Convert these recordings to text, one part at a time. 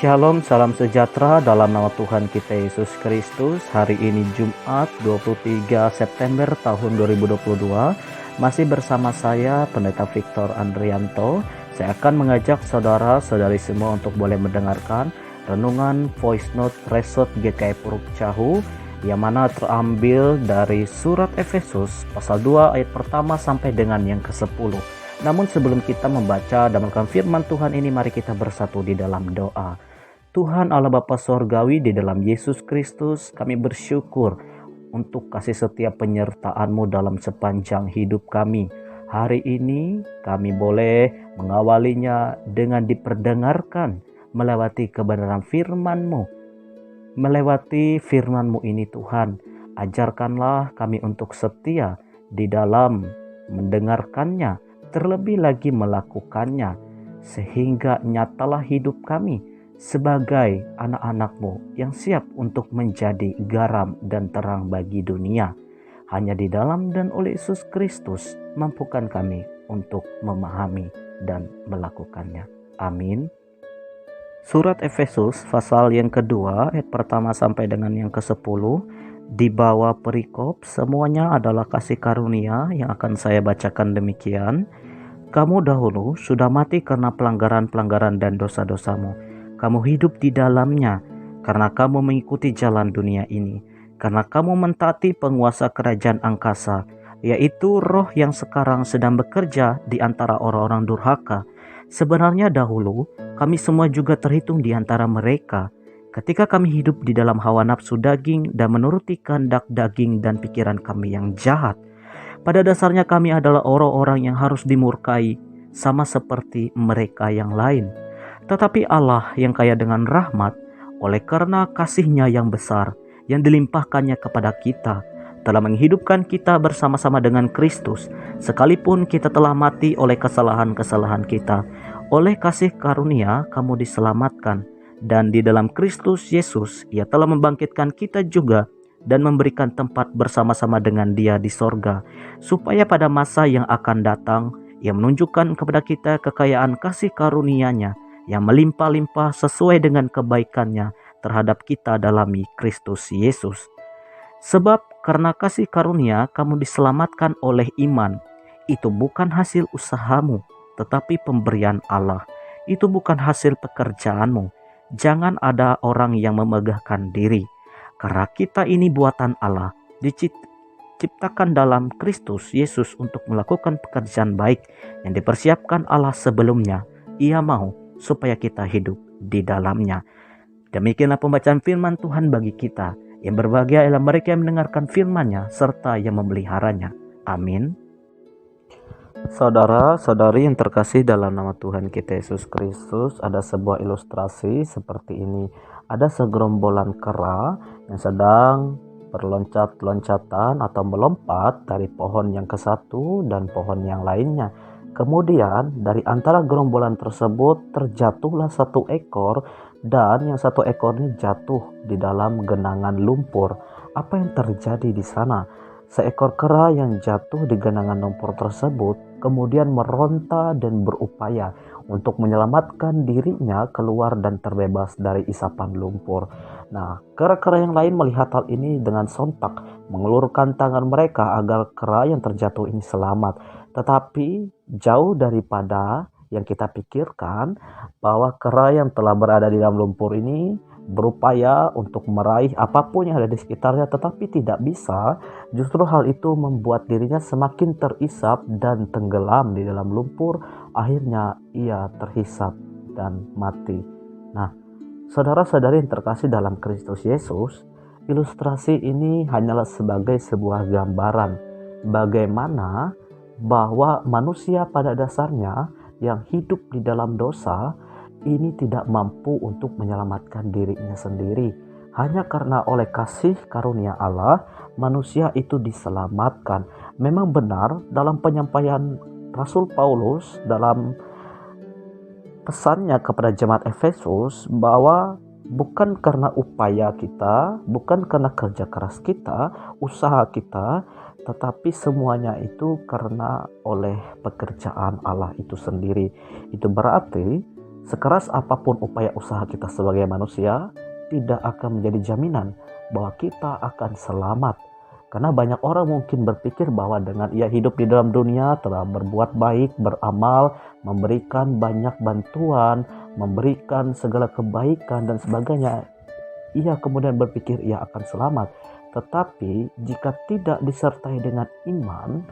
Shalom, salam sejahtera dalam nama Tuhan kita Yesus Kristus. Hari ini Jumat 23 September tahun 2022. Masih bersama saya Pendeta Victor Andrianto. Saya akan mengajak saudara-saudari semua untuk boleh mendengarkan renungan voice note Resort GKI Puruk Cahu yang mana terambil dari surat Efesus pasal 2 ayat pertama sampai dengan yang ke-10. Namun sebelum kita membaca dan mendengarkan firman Tuhan ini, mari kita bersatu di dalam doa. Tuhan Allah Bapa Sorgawi, di dalam Yesus Kristus kami bersyukur untuk kasih setia penyertaan-Mu dalam sepanjang hidup kami. Hari ini kami boleh mengawalinya dengan diperdengarkan melewati kebenaran firman-Mu. Melewati firman-Mu ini Tuhan, ajarkanlah kami untuk setia di dalam mendengarkannya, terlebih lagi melakukannya, sehingga nyatalah hidup kami sebagai anak-anak-Mu yang siap untuk menjadi garam dan terang bagi dunia. Hanya di dalam dan oleh Yesus Kristus mampukan kami untuk memahami dan melakukannya. Amin. Surat Efesus pasal yang kedua ayat pertama sampai dengan yang ke-10 di bawah perikop semuanya adalah kasih karunia yang akan saya bacakan demikian. Kamu dahulu sudah mati karena pelanggaran-pelanggaran dan dosa-dosamu. Kamu hidup di dalamnya karena kamu mengikuti jalan dunia ini, karena kamu mentaati penguasa kerajaan angkasa, yaitu roh yang sekarang sedang bekerja di antara orang-orang durhaka. Sebenarnya dahulu kami semua juga terhitung di antara mereka, ketika kami hidup di dalam hawa nafsu daging dan menuruti kehendak daging dan pikiran kami yang jahat. Pada dasarnya kami adalah orang-orang yang harus dimurkai, sama seperti mereka yang lain. Tetapi Allah yang kaya dengan rahmat, oleh karena kasih-Nya yang besar, yang dilimpahkannya kepada kita, telah menghidupkan kita bersama-sama dengan Kristus, sekalipun kita telah mati oleh kesalahan-kesalahan kita. Oleh kasih karunia kamu diselamatkan, dan di dalam Kristus Yesus Ia telah membangkitkan kita juga dan memberikan tempat bersama-sama dengan Dia di sorga, supaya pada masa yang akan datang Ia menunjukkan kepada kita kekayaan kasih karunia-Nya yang melimpah-limpah sesuai dengan kebaikan-Nya terhadap kita dalam Kristus Yesus. Sebab karena kasih karunia kamu diselamatkan oleh iman. Itu bukan hasil usahamu, tetapi pemberian Allah. Itu bukan hasil pekerjaanmu. Jangan ada orang yang memegahkan diri. Karena kita ini buatan Allah, diciptakan dalam Kristus Yesus untuk melakukan pekerjaan baik yang dipersiapkan Allah sebelumnya. Ia mau supaya kita hidup di dalamnya. Demikianlah pembacaan firman Tuhan bagi kita. Yang berbahagia ialah mereka yang mendengarkan firman-Nya serta yang memeliharanya. Amin. Saudara-saudari yang terkasih dalam nama Tuhan kita Yesus Kristus, ada sebuah ilustrasi seperti ini. Ada segerombolan kera yang sedang berloncat-loncatan atau melompat dari pohon yang ke satu dan pohon yang lainnya. Kemudian dari antara gerombolan tersebut terjatuhlah satu ekor, dan yang satu ekor ini jatuh di dalam genangan lumpur. Apa yang terjadi di sana? Seekor kera yang jatuh di genangan lumpur tersebut kemudian meronta dan berupaya untuk menyelamatkan dirinya keluar dan terbebas dari isapan lumpur. Nah, kera-kera yang lain melihat hal ini dengan sontak mengulurkan tangan mereka agar kera yang terjatuh ini selamat. Tetapi jauh daripada yang kita pikirkan, bahwa kera yang telah berada di dalam lumpur ini berupaya untuk meraih apapun yang ada di sekitarnya, tetapi tidak bisa. Justru hal itu membuat dirinya semakin terisap dan tenggelam di dalam lumpur. Akhirnya ia terhisap dan mati. Nah, saudara-saudari yang terkasih dalam Kristus Yesus, ilustrasi ini hanyalah sebagai sebuah gambaran bagaimana bahwa manusia pada dasarnya yang hidup di dalam dosa ini tidak mampu untuk menyelamatkan dirinya sendiri. Hanya karena oleh kasih karunia Allah, manusia itu diselamatkan. Memang benar dalam penyampaian Rasul Paulus dalam pesannya kepada jemaat Efesus bahwa bukan karena upaya kita, bukan karena kerja keras kita, usaha kita, tetapi semuanya itu karena oleh pekerjaan Allah itu sendiri. Itu berarti Sekeras apapun upaya usaha kita sebagai manusia, tidak akan menjadi jaminan bahwa kita akan selamat. Karena banyak orang mungkin berpikir bahwa dengan ia hidup di dalam dunia telah berbuat baik, beramal, memberikan banyak bantuan, memberikan segala kebaikan dan sebagainya, ia kemudian berpikir ia akan selamat. Tetapi jika tidak disertai dengan iman,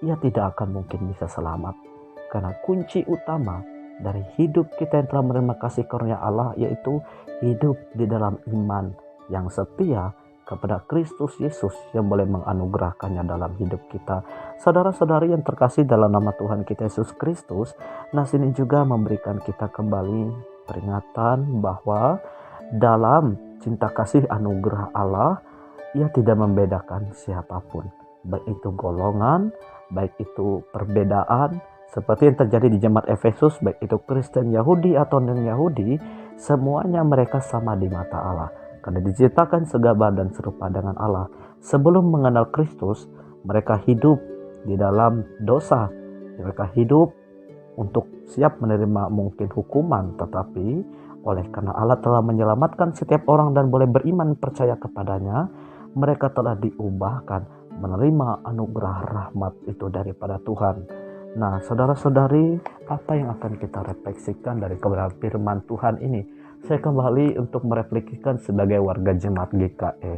ia tidak akan mungkin bisa selamat. Karena kunci utama dari hidup kita yang telah menerima kasih karunia Allah yaitu hidup di dalam iman yang setia kepada Kristus Yesus yang boleh menganugerahkannya dalam hidup kita. Saudara-saudari yang terkasih dalam nama Tuhan kita Yesus Kristus, nas ini juga memberikan kita kembali peringatan bahwa dalam cinta kasih anugerah Allah, ia tidak membedakan siapapun, baik itu golongan, baik itu perbedaan, seperti yang terjadi di jemaat Efesus, baik itu Kristen Yahudi atau non-Yahudi, semuanya mereka sama di mata Allah. Karena diciptakan segambar dan serupa dengan Allah. Sebelum mengenal Kristus, mereka hidup di dalam dosa. Mereka hidup untuk siap menerima mungkin hukuman, tetapi oleh karena Allah telah menyelamatkan setiap orang dan boleh beriman percaya kepadanya, mereka telah diubahkan menerima anugerah rahmat itu daripada Tuhan. Nah, saudara-saudari, apa yang akan kita refleksikan dari kebenaran firman Tuhan ini? Saya kembali untuk merefleksikan sebagai warga jemaat GKE.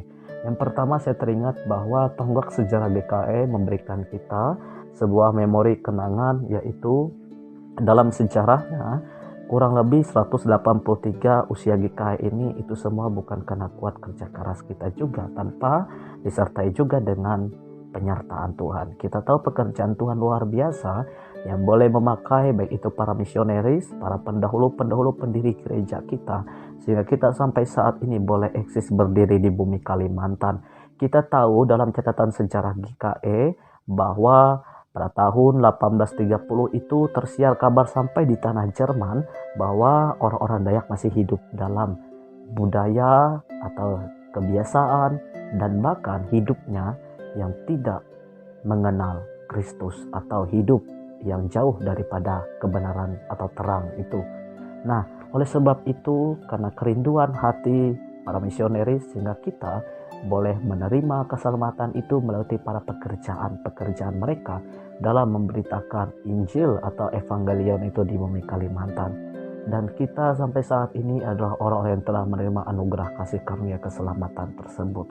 Yang pertama, saya teringat bahwa tonggak sejarah GKE memberikan kita sebuah memori kenangan, yaitu dalam sejarahnya kurang lebih 183 usia GKE ini itu semua bukan karena kuat kerja keras kita juga, tanpa disertai juga dengan penyertaan Tuhan. Kita tahu pekerjaan Tuhan luar biasa yang boleh memakai baik itu para misionaris, para pendahulu pendiri gereja kita, sehingga kita sampai saat ini boleh eksis berdiri di bumi Kalimantan. Kita tahu dalam catatan sejarah GKE bahwa pada tahun 1830 itu tersiar kabar sampai di tanah Jerman bahwa orang-orang Dayak masih hidup dalam budaya atau kebiasaan dan bahkan hidupnya yang tidak mengenal Kristus atau hidup yang jauh daripada kebenaran atau terang itu. Nah, oleh sebab itu, karena kerinduan hati para misionaris, sehingga kita boleh menerima keselamatan itu melalui para pekerjaan mereka dalam memberitakan Injil atau Evangelion itu di bumi Kalimantan. Dan kita sampai saat ini adalah orang-orang yang telah menerima anugerah kasih karunia keselamatan tersebut.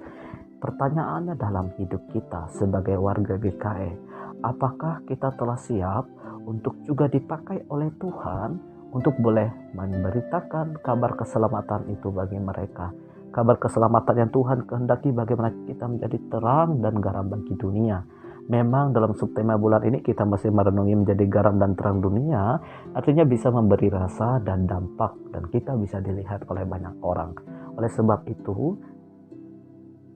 Pertanyaannya dalam hidup kita sebagai warga GKE, apakah kita telah siap untuk juga dipakai oleh Tuhan untuk boleh memberitakan kabar keselamatan itu bagi mereka? Kabar keselamatan yang Tuhan kehendaki bagaimana kita menjadi terang dan garam bagi dunia. Memang dalam subtema bulan ini kita masih merenungi menjadi garam dan terang dunia, artinya bisa memberi rasa dan dampak dan kita bisa dilihat oleh banyak orang. Oleh sebab itu,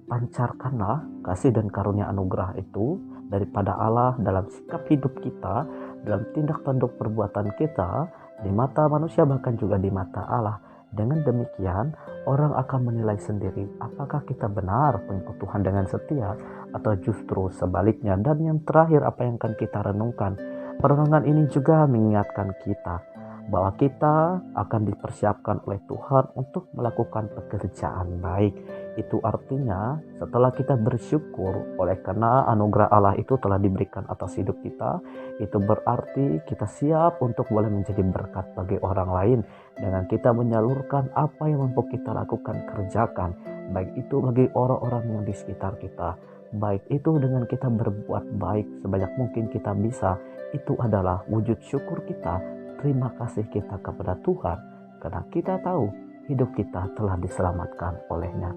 pancarkanlah kasih dan karunia anugerah itu daripada Allah dalam sikap hidup kita, dalam tindak tanduk perbuatan kita, di mata manusia bahkan juga di mata Allah. Dengan demikian, orang akan menilai sendiri apakah kita benar pengikut Tuhan dengan setia atau justru sebaliknya. Dan yang terakhir, apa yang akan kita renungkan? Perenungan ini juga mengingatkan kita bahwa kita akan dipersiapkan oleh Tuhan untuk melakukan pekerjaan baik. Itu artinya setelah kita bersyukur oleh karena anugerah Allah itu telah diberikan atas hidup kita, itu berarti kita siap untuk boleh menjadi berkat bagi orang lain dengan kita menyalurkan apa yang mampu kita lakukan, kerjakan, baik itu bagi orang-orang yang di sekitar kita, baik itu dengan kita berbuat baik sebanyak mungkin kita bisa. Itu adalah wujud syukur kita, terima kasih kita kepada Tuhan karena kita tahu hidup kita telah diselamatkan olehnya.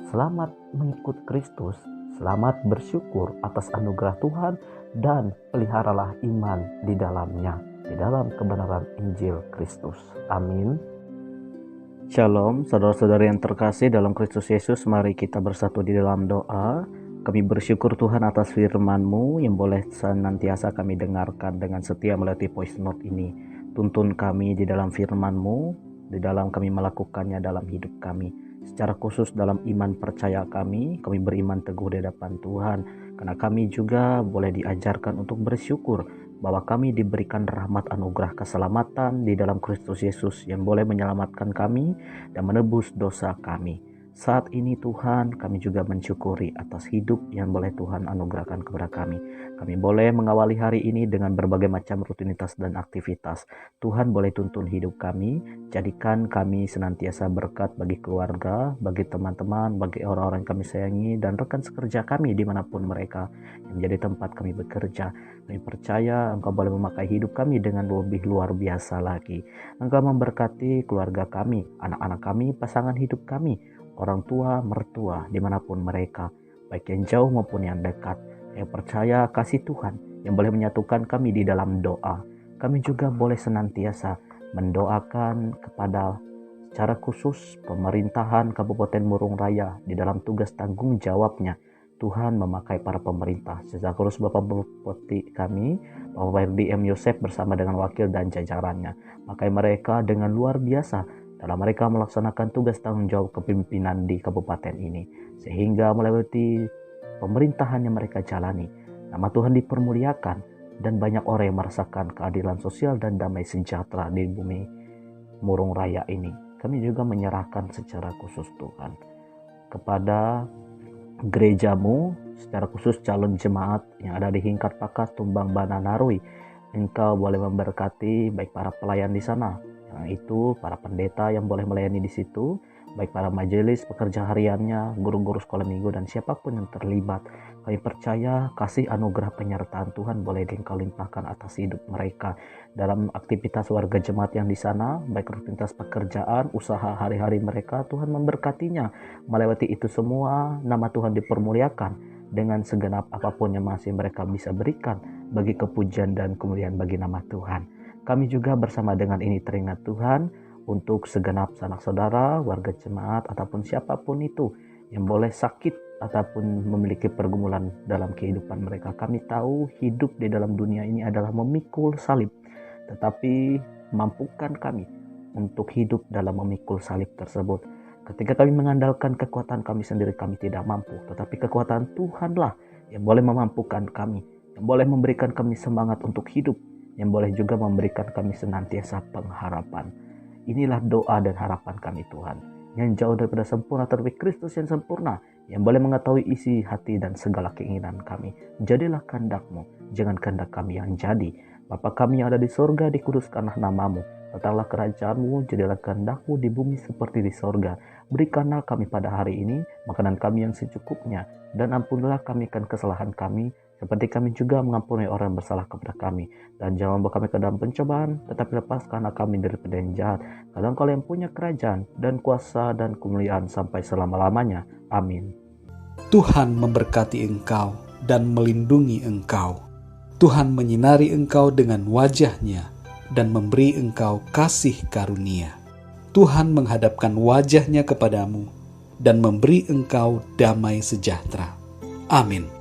Selamat mengikut Kristus, selamat bersyukur atas anugerah Tuhan, dan peliharalah iman di dalamnya, di dalam kebenaran Injil Kristus. Amin. Shalom, saudara-saudari yang terkasih dalam Kristus Yesus, mari kita bersatu di dalam doa. Kami bersyukur Tuhan atas firman-Mu yang boleh senantiasa kami dengarkan dengan setia melalui voice note ini. Tuntun kami di dalam firman-Mu, di dalam kami melakukannya dalam hidup kami. Secara khusus dalam iman percaya kami beriman teguh di hadapan Tuhan. Karena kami juga boleh diajarkan untuk bersyukur bahwa kami diberikan rahmat anugerah keselamatan di dalam Kristus Yesus yang boleh menyelamatkan kami dan menebus dosa kami. Saat ini Tuhan, kami juga mensyukuri atas hidup yang boleh Tuhan anugerahkan kepada kami. Kami boleh mengawali hari ini dengan berbagai macam rutinitas dan aktivitas. Tuhan boleh tuntun hidup kami, jadikan kami senantiasa berkat bagi keluarga, bagi teman-teman, bagi orang-orang yang kami sayangi, dan rekan sekerja kami dimanapun mereka yang menjadi tempat kami bekerja. Kami percaya Engkau boleh memakai hidup kami dengan lebih luar biasa lagi. Engkau memberkati keluarga kami, anak-anak kami, pasangan hidup kami, orang tua, mertua, dimanapun mereka, baik yang jauh maupun yang dekat. Yang percaya kasih Tuhan yang boleh menyatukan kami di dalam doa. Kami juga boleh senantiasa mendoakan kepada secara khusus pemerintahan Kabupaten Murung Raya di dalam tugas tanggung jawabnya. Tuhan memakai para pemerintah, secara khusus Bapak Bupati kami, Bapak RDM Yosef bersama dengan wakil dan jajarannya. Makai mereka dengan luar biasa dalam mereka melaksanakan tugas tanggung jawab kepemimpinan di kabupaten ini, sehingga melewati pemerintahan yang mereka jalani, nama Tuhan dipermuliakan dan banyak orang yang merasakan keadilan sosial dan damai sejahtera di bumi Murung Raya ini. Kami juga menyerahkan secara khusus Tuhan kepada gerejamu, secara khusus calon jemaat yang ada di Hingkat Pakas, Tumbang, Bana, Narui. Engkau boleh memberkati baik para pelayan di sana, yaitu para pendeta yang boleh melayani di situ, baik para majelis pekerja hariannya, guru-guru sekolah minggu, dan siapapun yang terlibat. Kami percaya kasih anugerah penyertaan Tuhan boleh Engkau limpahkan atas hidup mereka dalam aktivitas warga jemaat yang di sana, baik rutinitas pekerjaan, usaha hari-hari mereka. Tuhan memberkatinya. Melewati itu semua, nama Tuhan dipermuliakan dengan segenap apapun yang masih mereka bisa berikan bagi kepujian dan kemuliaan bagi nama Tuhan. Kami juga bersama dengan ini teringat Tuhan untuk segenap sanak saudara, warga jemaat, ataupun siapapun itu yang boleh sakit ataupun memiliki pergumulan dalam kehidupan mereka. Kami tahu hidup di dalam dunia ini adalah memikul salib, tetapi mampukan kami untuk hidup dalam memikul salib tersebut. Ketika kami mengandalkan kekuatan kami sendiri, kami tidak mampu, tetapi kekuatan Tuhanlah yang boleh memampukan kami, yang boleh memberikan kami semangat untuk hidup, yang boleh juga memberikan kami senantiasa pengharapan. Inilah doa dan harapan kami Tuhan, yang jauh daripada sempurna tetapi Kristus yang sempurna, yang boleh mengetahui isi hati dan segala keinginan kami. Jadilah kehendak-Mu, jangan kehendak kami yang jadi. Bapa kami yang ada di sorga, dikuduskanlah nama-Mu. Datanglah kerajaan-Mu, jadilah kehendak-Mu di bumi seperti di sorga. Berikanlah kami pada hari ini makanan kami yang secukupnya, dan ampunilah kami akan kesalahan kami, seperti kami juga mengampuni orang yang bersalah kepada kami. Dan jangan membawa kami ke dalam pencobaan, tetapi lepaskanlah kami daripada yang jahat. Karena Engkau yang punya kerajaan dan kuasa dan kemuliaan sampai selama-lamanya. Amin. Tuhan memberkati engkau dan melindungi engkau. Tuhan menyinari engkau dengan wajah-Nya dan memberi engkau kasih karunia. Tuhan menghadapkan wajah-Nya kepadamu dan memberi engkau damai sejahtera. Amin.